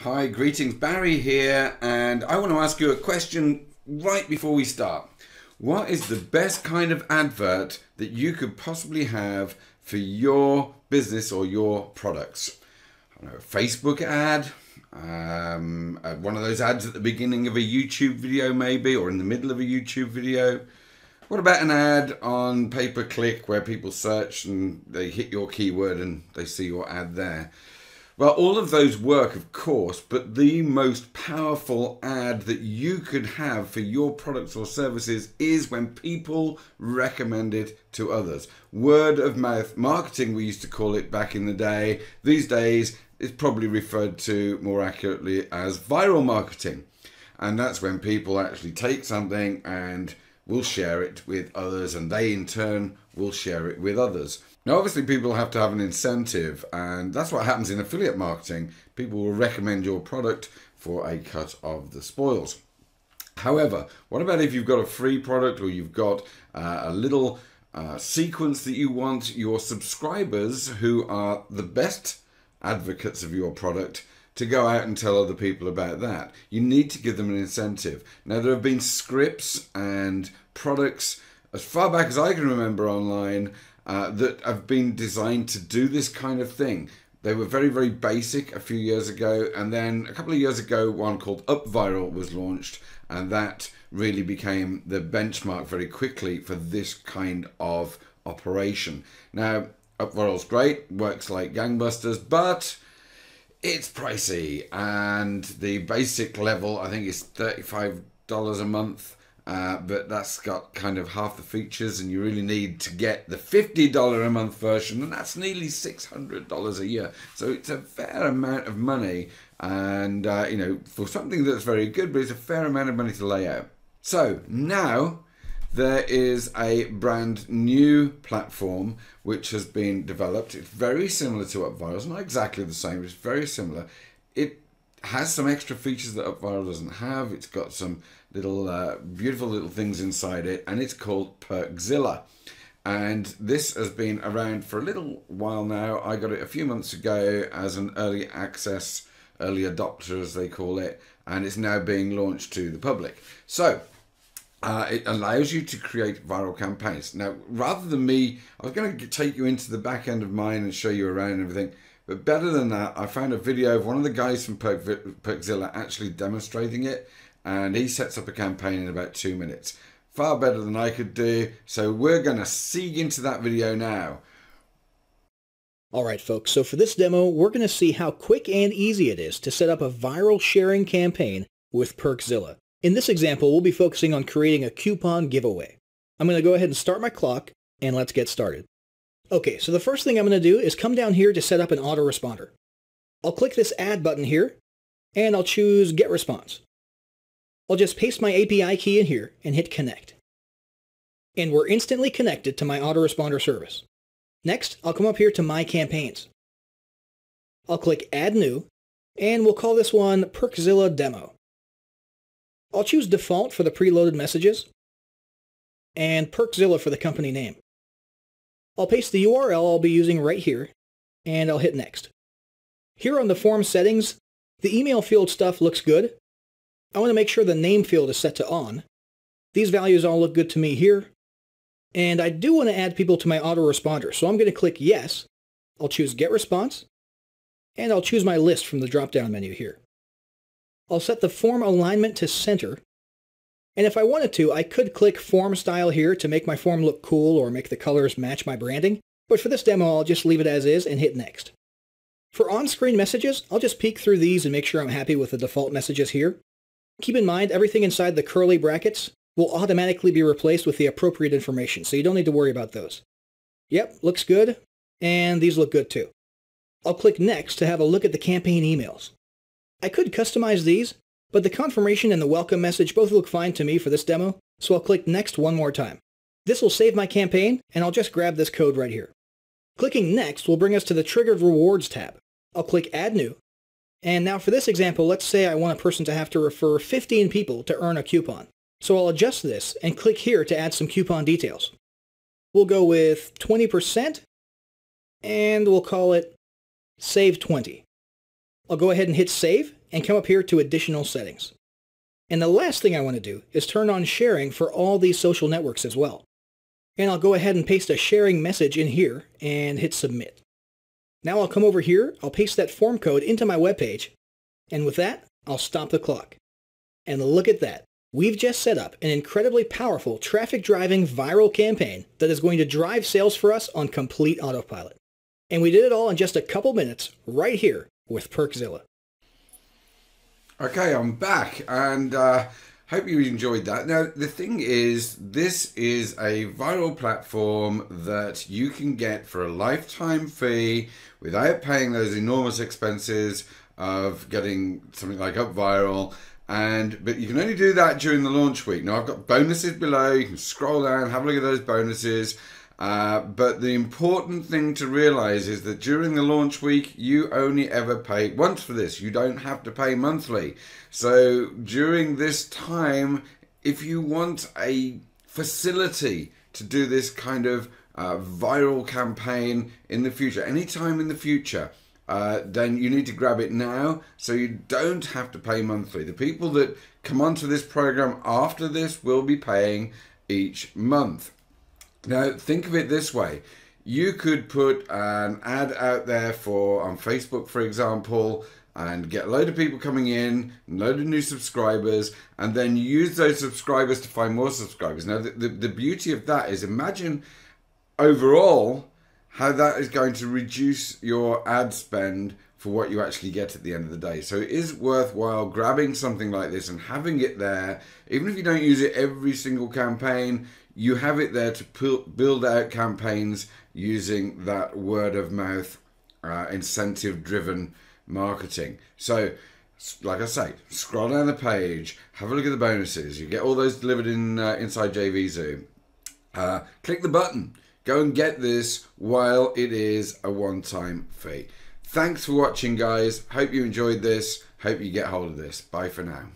Hi, greetings, Barry here, and I want to ask you a question right before we start. What is the best kind of advert that you could possibly have for your business or your products? I don't know, a Facebook ad, one of those ads at the beginning of a YouTube video maybe, or in the middle of a YouTube video. What about an ad on pay-per-click where people search and they hit your keyword and they see your ad there? Well, all of those work, of course, but the most powerful ad that you could have for your products or services is when people recommend it to others. Word of mouth marketing, we used to call it back in the day. These days, it's probably referred to more accurately as viral marketing. And that's when people actually take something and will share it with others, and they in turn will share it with others. Now, obviously, people have to have an incentive, and that's what happens in affiliate marketing. People will recommend your product for a cut of the spoils. However, what about if you've got a free product or you've got a little sequence that you want your subscribers, who are the best advocates of your product, to go out and tell other people about that? You need to give them an incentive. Now, there have been scripts and products as far back as I can remember online that have been designed to do this kind of thing. They were very, very basic a few years ago, and then a couple of years ago one called UpViral was launched, and that really became the benchmark very quickly for this kind of operation. Now, UpViral's great, works like gangbusters, but it's pricey, and the basic level I think is $35 a month. But that's got kind of half the features, and you really need to get the $50 a month version, and that's nearly $600 a year. So it's a fair amount of money, and for something that's very good, but it's a fair amount of money to lay out. So now there is a brand new platform which has been developed. It's very similar to UpViral. It's not exactly the same, it's very similar. It has some extra features that UpViral doesn't have. It's got some little beautiful little things inside it, and it's called Perkzilla. And this has been around for a little while now. I got it a few months ago as an early access, early adopter as they call it, and it's now being launched to the public. So it allows you to create viral campaigns. Now, rather than me, I was going to take you into the back end of mine and show you around and everything. But better than that, I found a video of one of the guys from Perkzilla actually demonstrating it, and he sets up a campaign in about 2 minutes. Far better than I could do, so we're going to see into that video now. Alright folks, so for this demo, we're going to see how quick and easy it is to set up a viral sharing campaign with Perkzilla. In this example, we'll be focusing on creating a coupon giveaway. I'm going to go ahead and start my clock, and let's get started. Okay, so the first thing I'm going to do is come down here to set up an autoresponder. I'll click this Add button here, and I'll choose Get Response. I'll just paste my API key in here and hit Connect. And we're instantly connected to my autoresponder service. Next, I'll come up here to My Campaigns. I'll click Add New, and we'll call this one Perkzilla Demo. I'll choose Default for the preloaded messages, and Perkzilla for the company name. I'll paste the URL I'll be using right here, and I'll hit Next. Here on the form settings, the email field stuff looks good. I want to make sure the name field is set to On. These values all look good to me here. And I do want to add people to my autoresponder, so I'm going to click Yes. I'll choose Get Response, and I'll choose my list from the drop-down menu here. I'll set the form alignment to center. And if I wanted to, I could click Form Style here to make my form look cool or make the colors match my branding. But for this demo, I'll just leave it as is and hit Next. For on-screen messages, I'll just peek through these and make sure I'm happy with the default messages here. Keep in mind, everything inside the curly brackets will automatically be replaced with the appropriate information, so you don't need to worry about those. Yep, looks good. And these look good too. I'll click Next to have a look at the campaign emails. I could customize these, but the confirmation and the welcome message both look fine to me for this demo, so I'll click Next one more time. This will save my campaign, and I'll just grab this code right here. Clicking Next will bring us to the Triggered Rewards tab. I'll click Add New, and now for this example, let's say I want a person to have to refer 15 people to earn a coupon. So I'll adjust this and click here to add some coupon details. We'll go with 20%, and we'll call it Save 20. I'll go ahead and hit save and come up here to additional settings. And the last thing I want to do is turn on sharing for all these social networks as well. And I'll go ahead and paste a sharing message in here and hit submit. Now I'll come over here, I'll paste that form code into my web page, and with that, I'll stop the clock. And look at that. We've just set up an incredibly powerful traffic driving viral campaign that is going to drive sales for us on complete autopilot. And we did it all in just a couple minutes right here with Perkzilla. Okay, I'm back, and hope you enjoyed that. Now, the thing is, this is a viral platform that you can get for a lifetime fee without paying those enormous expenses of getting something like up viral. But you can only do that during the launch week. Now, I've got bonuses below. You can scroll down, have a look at those bonuses. But the important thing to realize is that during the launch week, you only ever pay once for this. You don't have to pay monthly. So during this time, if you want a facility to do this kind of viral campaign in the future, anytime in the future, then you need to grab it now so you don't have to pay monthly. The people that come onto this program after this will be paying each month. Now, think of it this way. You could put an ad out there on Facebook, for example, and get a load of people coming in, a load of new subscribers, and then use those subscribers to find more subscribers. Now, the beauty of that is, imagine overall how that is going to reduce your ad spend for what you actually get at the end of the day. So it is worthwhile grabbing something like this and having it there. Even if you don't use it every single campaign, you have it there to build out campaigns using that word of mouth, incentive driven marketing. So, like I say, scroll down the page, have a look at the bonuses. You get all those delivered inside JVZoo. Click the button. Go and get this while it is a one-time fee. Thanks for watching, guys. Hope you enjoyed this. Hope you get hold of this. Bye for now.